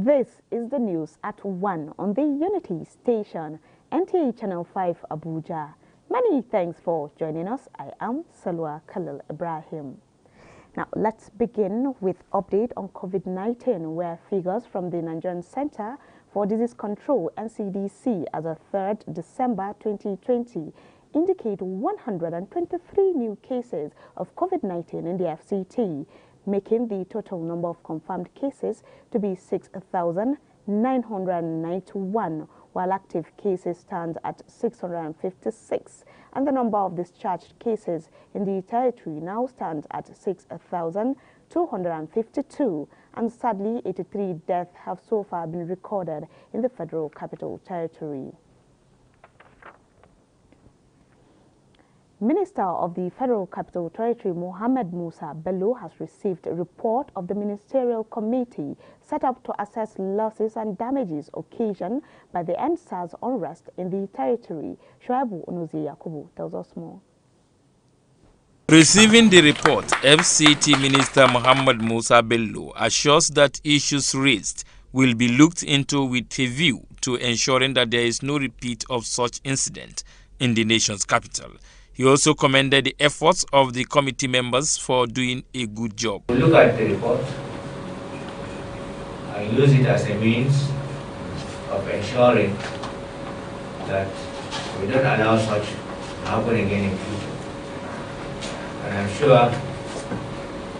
This is the news at 1 on the Unity station, NTA Channel 5 Abuja. Many thanks for joining us. I am Salwa Khalil Ibrahim. Now let's begin with update on COVID-19, where figures from the Nigerian Center for Disease Control (NCDC) as of 3rd December 2020 indicate 123 new cases of COVID-19 in the FCT, making the total number of confirmed cases to be 6,991, while active cases stand at 656, and the number of discharged cases in the territory now stands at 6,252, and sadly 83 deaths have so far been recorded in the Federal Capital Territory. Minister of the Federal Capital Territory, Mohammed Musa Bello, has received a report of the Ministerial Committee set up to assess losses and damages occasioned by the NSAS unrest in the territory. Shoabu Onozi Yakubu tells us more. Receiving the report, FCT Minister Mohammed Musa Bello assures that issues raised will be looked into with a view to ensuring that there is no repeat of such incident in the nation's capital. He also commended the efforts of the committee members for doing a good job. We look at the report and use it as a means of ensuring that we don't allow such to happen again in future. And I'm sure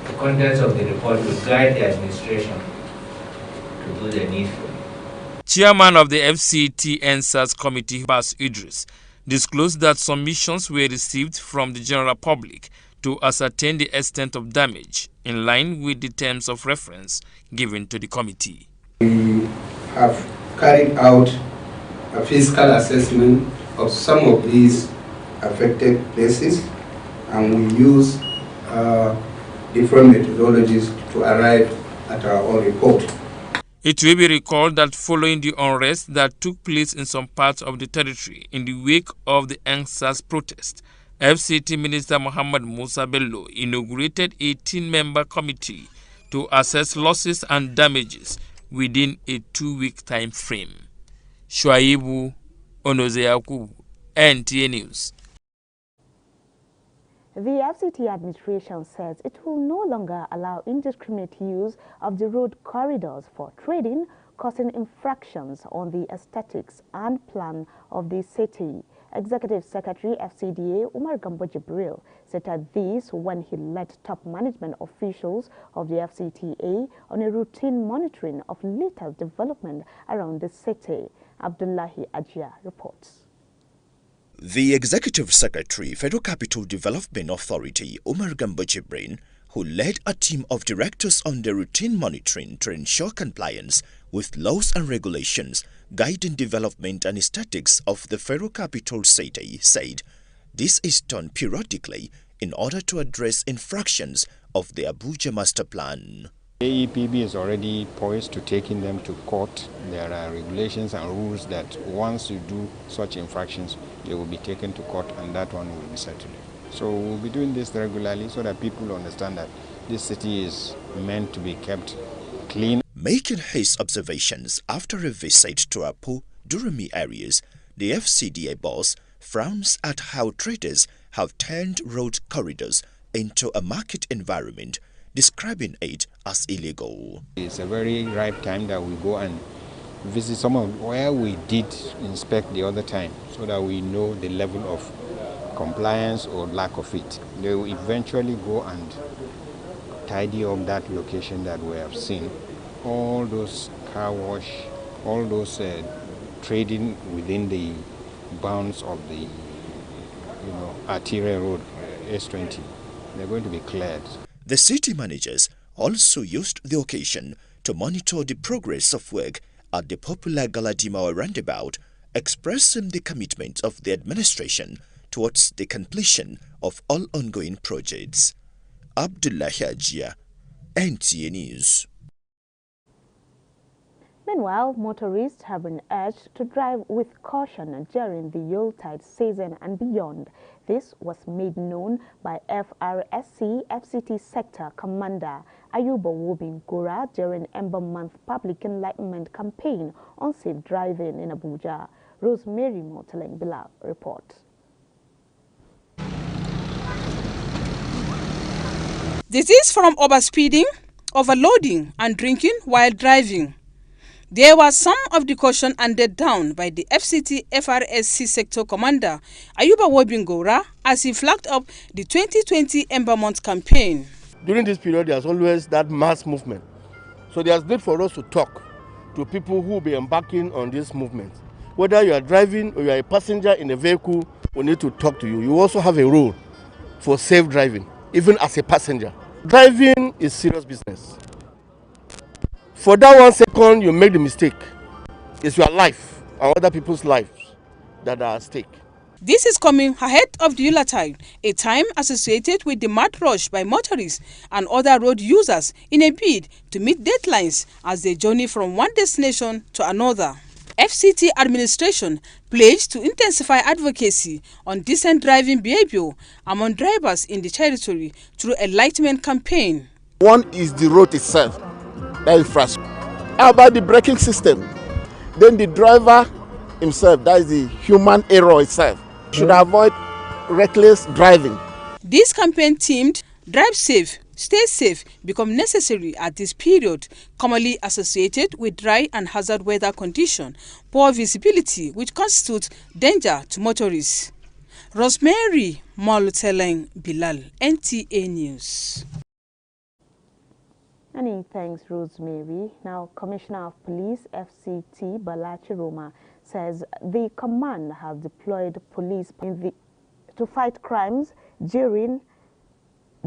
the contents of the report will guide the administration to do the needful. Chairman of the FCT NSAS Committee, Bas Idris, disclosed that submissions were received from the general public to ascertain the extent of damage in line with the terms of reference given to the committee. We have carried out a physical assessment of some of these affected places, and we use different methodologies to arrive at our own report. It will be recalled that following the unrest that took place in some parts of the territory in the wake of the NSAS protest, FCT Minister Mohammed Musa Bello inaugurated a 10-member committee to assess losses and damages within a 2-week time frame. Shoabu Onozi Yakubu, NTA News. The FCT administration says it will no longer allow indiscriminate use of the road corridors for trading, causing infractions on the aesthetics and plan of the city. Executive Secretary FCDA Umar Gambo Jibril said this when he led top management officials of the FCTA on a routine monitoring of latest development around the city. Abdullahi Ajia reports. The Executive Secretary, Federal Capital Development Authority, Umar Gambo Jibril, who led a team of directors on the routine monitoring to ensure compliance with laws and regulations guiding development and aesthetics of the Federal Capital City, said this is done periodically in order to address infractions of the Abuja Master Plan. AEPB is already poised to taking them to court. There are regulations and rules that once you do such infractions, they will be taken to court and that one will be settled. So we'll be doing this regularly so that people understand that this city is meant to be kept clean. Making his observations after a visit to Apo, Durumi areas, the FCDA boss frowns at how traders have turned road corridors into a market environment, describing it as illegal. It's a very ripe time that we go and visit some of where we did inspect the other time so that we know the level of compliance or lack of it. They will eventually go and tidy up that location that we have seen. All those car wash, all those trading within the bounds of the arterial road, S20, they're going to be cleared. The city managers also used the occasion to monitor the progress of work at the popular Galadima roundabout, expressing the commitment of the administration towards the completion of all ongoing projects. Abdullahi Ajia, NTA News. Meanwhile, motorists have been urged to drive with caution during the Yuletide season and beyond. This was made known by FRSC FCT Sector Commander Ayuba Wobin Gora during Ember Month Public Enlightenment Campaign on Safe Driving in Abuja. Rosemary Moteleng Bila report. This is from overspeeding, overloading and drinking while driving. There was some of the caution handed down by the FCT FRSC Sector Commander Ayuba Wobingora as he flagged up the 2020 Ember Month campaign. During this period, there's always that mass movement. So there's need for us to talk to people who will be embarking on this movement. Whether you are driving or you are a passenger in a vehicle, we need to talk to you. You also have a role for safe driving, even as a passenger. Driving is serious business. For that 1 second you make the mistake, it's your life and other people's lives that are at stake. This is coming ahead of the Yuletide, a time associated with the mad rush by motorists and other road users in a bid to meet deadlines as they journey from one destination to another. FCT administration pledged to intensify advocacy on decent driving behavior among drivers in the territory through enlightenment campaign. One is the road itself, that infrastructure. How about the braking system? Then the driver himself, that is the human error itself, should avoid reckless driving. This campaign themed "Drive Safe, Stay Safe" become necessary at this period, commonly associated with dry and hazard weather condition, poor visibility, which constitutes danger to motorists. Rosemary Moteleng Bilal, NTA News. Many thanks, Rosemary. Now, Commissioner of Police FCT Balachi Roma says the command has deployed police to fight crimes during,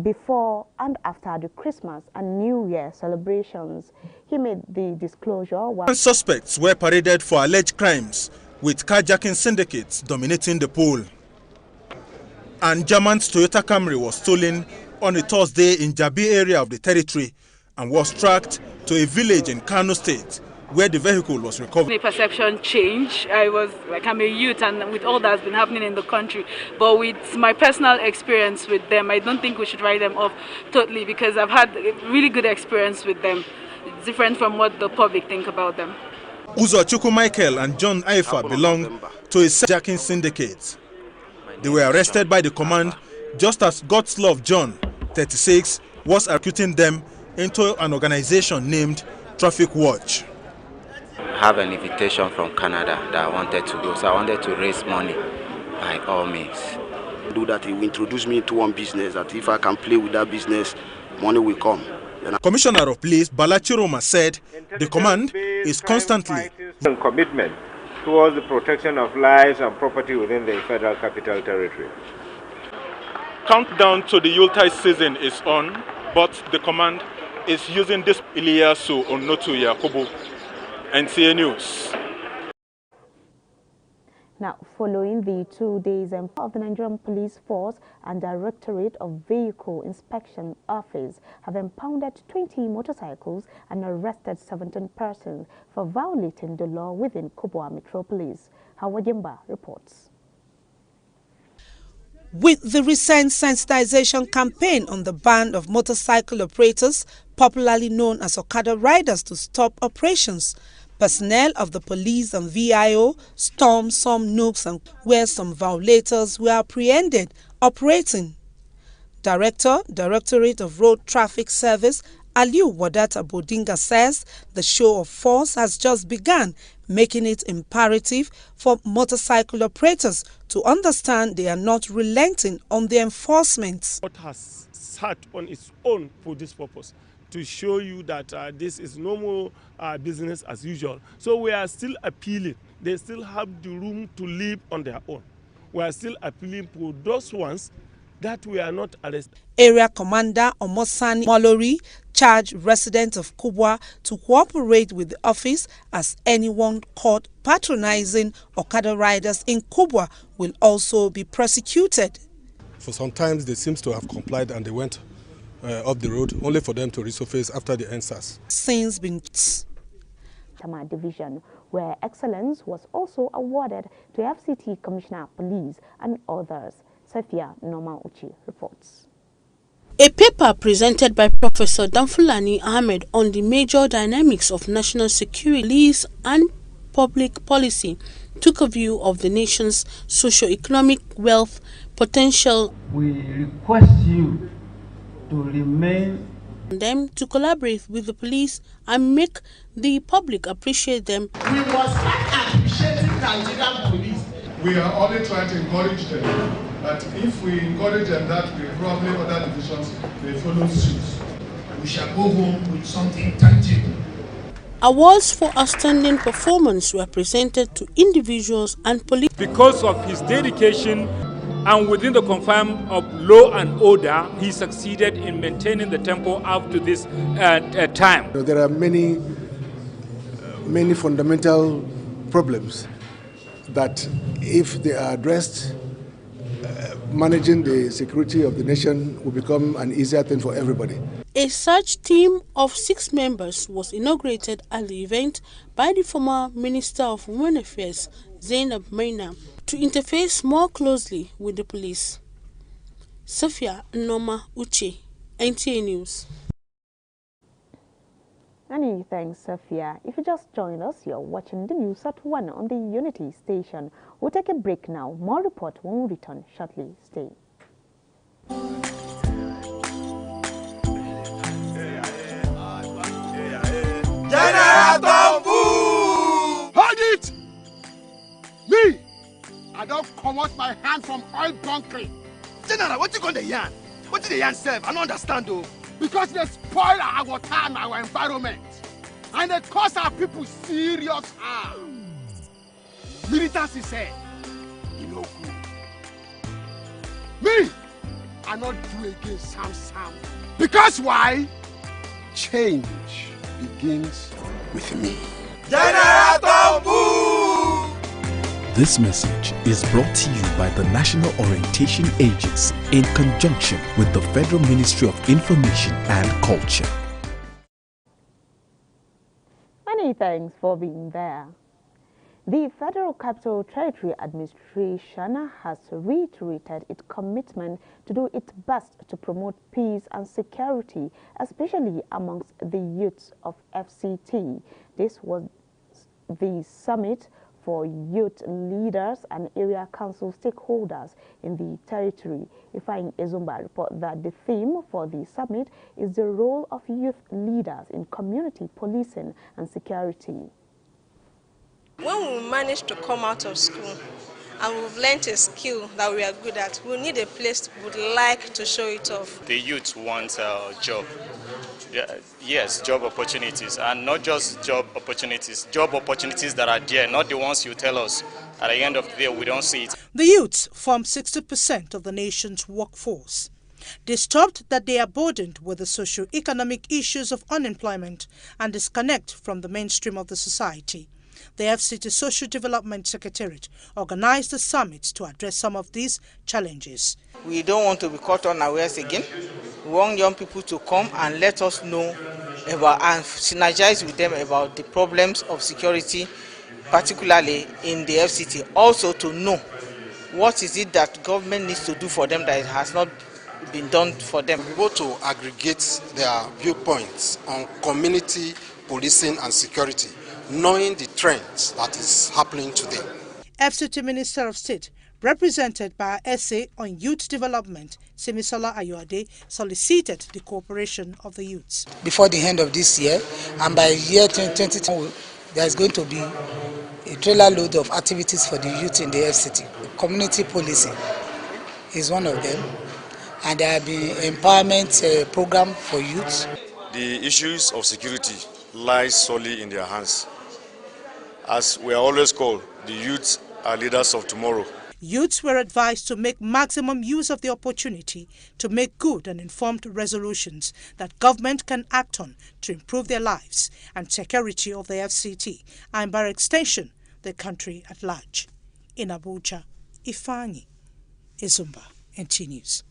before and after the Christmas and New Year celebrations. He made the disclosure while suspects were paraded for alleged crimes, with carjacking syndicates dominating the pool. And German's Toyota Camry was stolen on a Thursday in Jabi area of the territory and was tracked to a village in Kano State, where the vehicle was recovered. The perception change. I'm a youth, and with all that's been happening in the country, but with my personal experience with them, I don't think we should write them off totally, because I've had a really good experience with them. It's different from what the public think about them. Uzo Chukwu Michael and John Aifa belong to a carjacking syndicate. They were arrested by the command just as God's Love John, 36, was recruiting them into an organization named Traffic Watch. I have an invitation from Canada that I wanted to go, so I wanted to raise money by all means. Do that, he will introduce me to one business that if I can play with that business, money will come. Commissioner of Police Balachi Roma said the command is constantly commitment towards the protection of lives and property within the Federal Capital Territory. Countdown to the Yuletide season is on, but the command is using this Iliasu Onotu Yakubu. NTA News. Now, following the 2 days of the Nigerian Police Force and Directorate of Vehicle Inspection Office have impounded 20 motorcycles and arrested 17 persons for violating the law within Kubwa Metropolis. Hawajimba reports. With the recent sensitization campaign on the ban of motorcycle operators, popularly known as Okada riders, to stop operations, personnel of the police and VIO stormed some nooks and where some violators were apprehended operating. Directorate of Road Traffic Service, Aliu Wadata Bodinga says the show of force has just begun, making it imperative for motorcycle operators to understand they are not relenting on the enforcement. What has sat on its own for this purpose, to show you that this is no more business as usual. So we are still appealing. They still have the room to live on their own. We are still appealing for those ones that we are not arrested. Area Commander Omosani Mallory charged residents of Kubwa to cooperate with the office, as anyone caught patronizing Okada riders in Kubwa will also be prosecuted. For some times they seem to have complied and they went up the road, only for them to resurface after the NSAS. Since been Tama Division, where excellence was also awarded to FCT Commissioner of Police and others. Safia Norma Uchi reports. A paper presented by Professor Damfulani Ahmed on the major dynamics of national security, police and public policy took a view of the nation's socio-economic wealth potential. We request you to remain them to collaborate with the police and make the public appreciate them. We must start appreciating Nigerian police. We are only trying to encourage them that if we encourage them that way, probably other divisions may follow suit. We shall go home with something tangible. Awards for outstanding performance were presented to individuals and police. Because of his dedication and within the confines of law and order, he succeeded in maintaining the tempo up to this time. There are many fundamental problems that, if they are addressed, managing the security of the nation will become an easier thing for everybody. A search team of 6 members was inaugurated at the event by the former Minister of Women Affairs, Zainab Maina, to interface more closely with the police. Safia Norma Uche, NTA News. Many thanks, Safia. If you just joined us, you're watching the news at 1 on the Unity station. We'll take a break now. More report when we return shortly. Stay. Hold it! Me! I don't come out my hand from oil bunkering. General, what you going to yarn? What did the yarn serve? I don't understand though. Because they spoil our water and our environment. And they cause our people serious harm. Militants said, you know good. Me! I not do again Sam. Because why? Change begins with me. This message is brought to you by the National Orientation Agency in conjunction with the Federal Ministry of Information and Culture. Many thanks for being there. The Federal Capital Territory Administration has reiterated its commitment to do its best to promote peace and security, especially amongst the youths of FCT. This was the summit for youth leaders and area council stakeholders in the territory. Ifeanyi Ezumba report that the theme for the summit is the role of youth leaders in community policing and security. When we manage to come out of school and we've learned a skill that we are good at, we need a place we would like to show it off. The youth want a job. Yes, job opportunities, and not just job opportunities that are there, not the ones you tell us. At the end of the day, we don't see it. The youths form 60% of the nation's workforce. Disturbed that they are burdened with the socio-economic issues of unemployment and disconnect from the mainstream of the society, the FCT Social Development Secretariat organized the summit to address some of these challenges. We don't want to be caught unawares again. We want young people to come and let us know about and synergize with them about the problems of security, particularly in the FCT. Also to know what is it that government needs to do for them that it has not been done for them. We want to aggregate their viewpoints on community policing and security, knowing the trends that is happening today. FCT Minister of State, represented by our essay on youth development, Simisola Ayoade, solicited the cooperation of the youths. Before the end of this year, and by year 2020, there is going to be a trailer load of activities for the youth in the FCT. Community policing is one of them, and there have been empowerment program for youth. The issues of security lies solely in their hands. As we are always called, the youths are leaders of tomorrow. Youths were advised to make maximum use of the opportunity to make good and informed resolutions that government can act on to improve their lives and security of the FCT and, by extension, the country at large. In Abuja, Ifeanyi Ezumba, NTA News.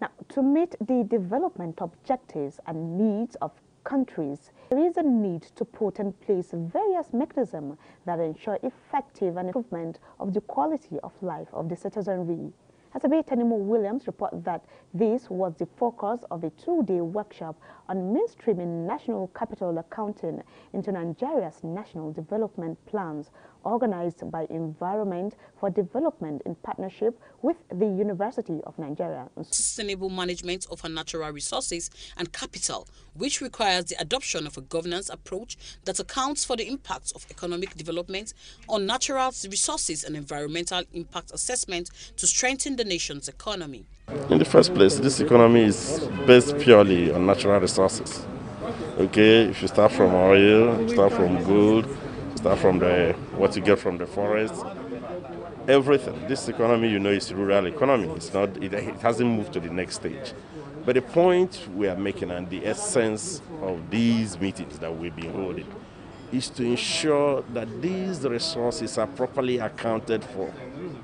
Now, to meet the development objectives and needs of countries, There is a need to put in place various mechanisms that ensure effective and improvement of the quality of life of the citizenry. Asabe Williams reported that this was the focus of a two-day workshop on mainstreaming national capital accounting into Nigeria's national development plans, organized by Environment for Development in partnership with the University of Nigeria. Sustainable management of our natural resources and capital, which requires the adoption of a governance approach that accounts for the impacts of economic development on natural resources and environmental impact assessment to strengthen the nation's economy. In the first place, this economy is based purely on natural resources. Okay, if you start from oil, start from gold, start from what you get from the forest, everything. This economy, you know, is a rural economy. It's not. It hasn't moved to the next stage. But the point we are making and the essence of these meetings that we've been holding is to ensure that these resources are properly accounted for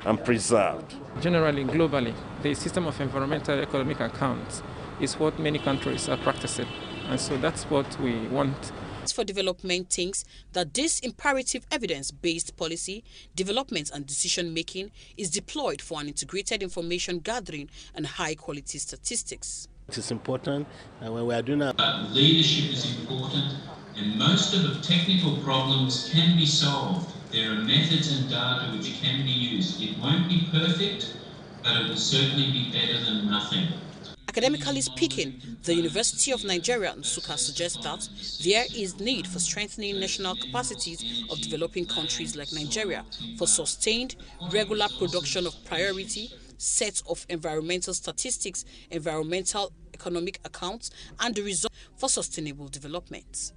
and preserved. Generally, globally, the system of environmental economic accounts is what many countries are practicing. And so that's what we want. For Development thinks that this imperative evidence-based policy, development and decision-making is deployed for an integrated information gathering and high-quality statistics. It is important when we are doing that. Leadership is important, and most of the technical problems can be solved. There are methods and data which can be used. It won't be perfect, but it will certainly be better than nothing. Academically speaking, the University of Nigeria, Nsukka, suggests that there is need for strengthening national capacities of developing countries like Nigeria for sustained, regular production of priority sets of environmental statistics, environmental economic accounts, and the result for sustainable development.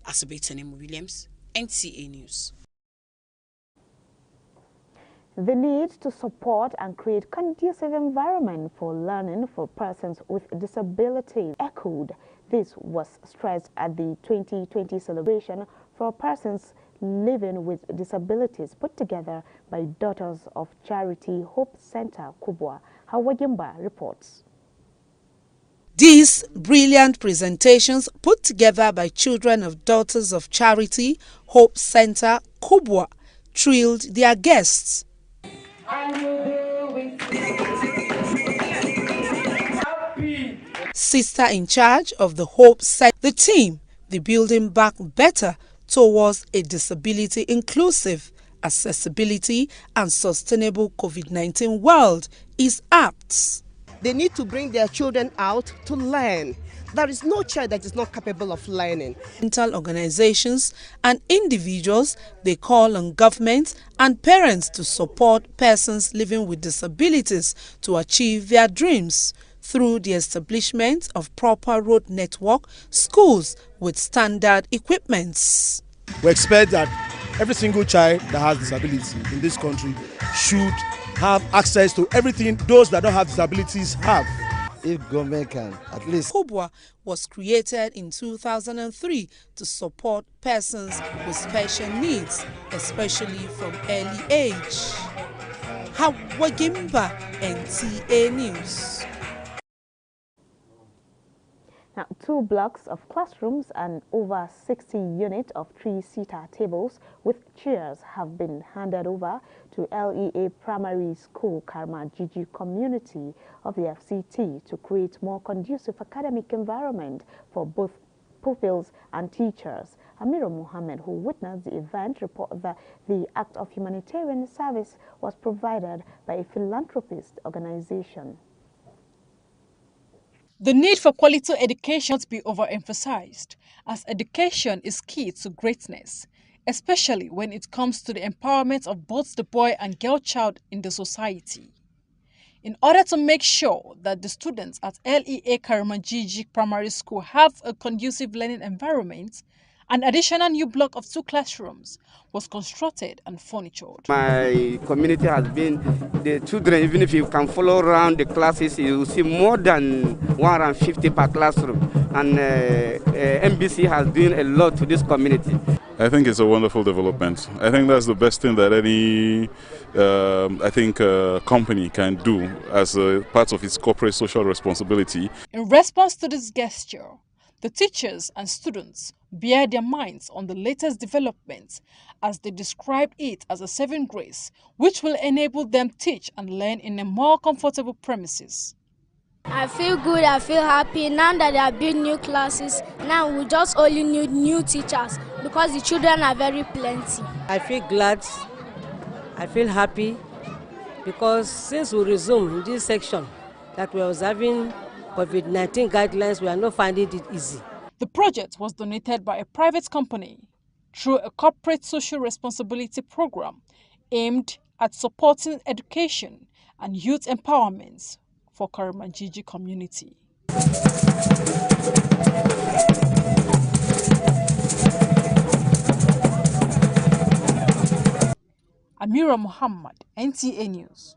Asabe Williams, NTA News. The need to support and create conducive environment for learning for persons with disabilities echoed. This was stressed at the 2020 celebration for persons living with disabilities put together by Daughters of Charity Hope Center, Kubwa. Hawajimba reports. These brilliant presentations put together by children of Daughters of Charity Hope Center, Kubwa, thrilled their guests. Sister in charge of the Hope set the team, the Building Back Better towards a disability inclusive, accessibility and sustainable COVID-19 world is apt. They need to bring their children out to learn. There is no child that is not capable of learning. Organizations and individuals, they call on governments and parents to support persons living with disabilities to achieve their dreams through the establishment of proper road network, schools with standard equipments. We expect that every single child that has disability in this country should have access to everything those that don't have disabilities have. If government can, at least. Kubwa was created in 2003 to support persons with special needs, especially from early age. Hawajimba, NTA News. Now, 2 blocks of classrooms and over 60 units of 3-seater tables with chairs have been handed over to LEA Primary School, Karma-Jiji community of the FCT to create more conducive academic environment for both pupils and teachers. Amira Mohammed, who witnessed the event, reported that the act of humanitarian service was provided by a philanthropist organization. The need for quality education must be overemphasized, as education is key to greatness, especially when it comes to the empowerment of both the boy and girl child in the society. In order to make sure that the students at LEA Karma-Jiji Primary School have a conducive learning environment, an additional new block of 2 classrooms was constructed and furnitured. My community has been, the children, even if you can follow around the classes, you will see more than 150 per classroom. And MBC has done a lot to this community. I think it's a wonderful development. I think that's the best thing that any company can do as a part of its corporate social responsibility. In response to this gesture, The teachers and students bear their minds on the latest developments as they describe it as a saving grace, which will enable them teach and learn in a more comfortable premises. I feel good, I feel happy. Now that they have built new classes, now we just only need new teachers because the children are very plenty. I feel glad, I feel happy because since we resume in this section that we are observing COVID-19 guidelines, we are not finding it easy. The project was donated by a private company through a corporate social responsibility program aimed at supporting education and youth empowerment for Karamanjiji community. Amira Muhammad, NTA News.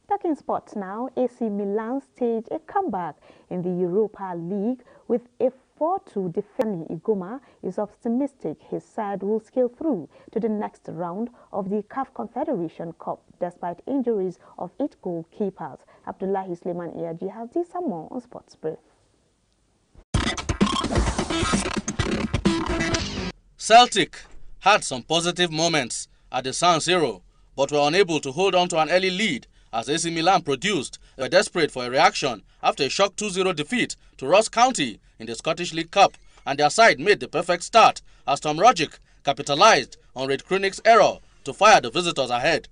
Talking sports now, AC Milan staged a comeback in the Europa League with a 4-2 defeat. Iguma is optimistic his side will scale through to the next round of the CAF Confederation Cup despite injuries of 8 goalkeepers. Abdullahi Suleiman Iyaji has this and more on Sports Brief. Celtic had some positive moments at the San Siro, but were unable to hold on to an early lead as AC Milan produced. They were desperate for a reaction after a shock 2-0 defeat to Ross County in the Scottish League Cup, and their side made the perfect start as Tom Rogic capitalized on Red Kroenik's error to fire the visitors ahead.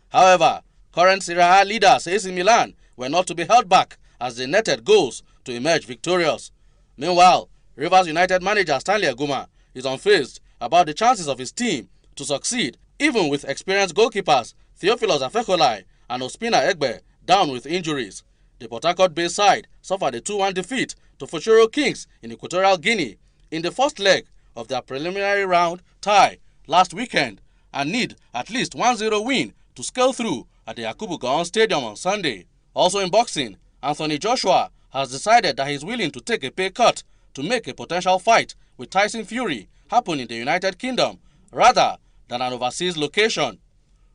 However, current Serie A leaders AC Milan were not to be held back as they netted goals to emerge victorious. Meanwhile, Rivers United manager Stanley Aguma is unfazed about the chances of his team to succeed, even with experienced goalkeepers Theophilus Afekolai and Ospina Egbe down with injuries. The Port Harcourt-based side suffered a 2-1 defeat to Fochoro Kings in Equatorial Guinea in the first leg of their preliminary round tie last weekend and need at least 1-0 win to scale through at the Yakubu Gowon Stadium on Sunday. Also in boxing, Anthony Joshua has decided that he's willing to take a pay cut to make a potential fight with Tyson Fury happen in the United Kingdom rather than an overseas location.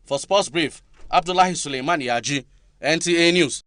For Sports Brief, Abdullahi Suleiman Yaji, NTA News.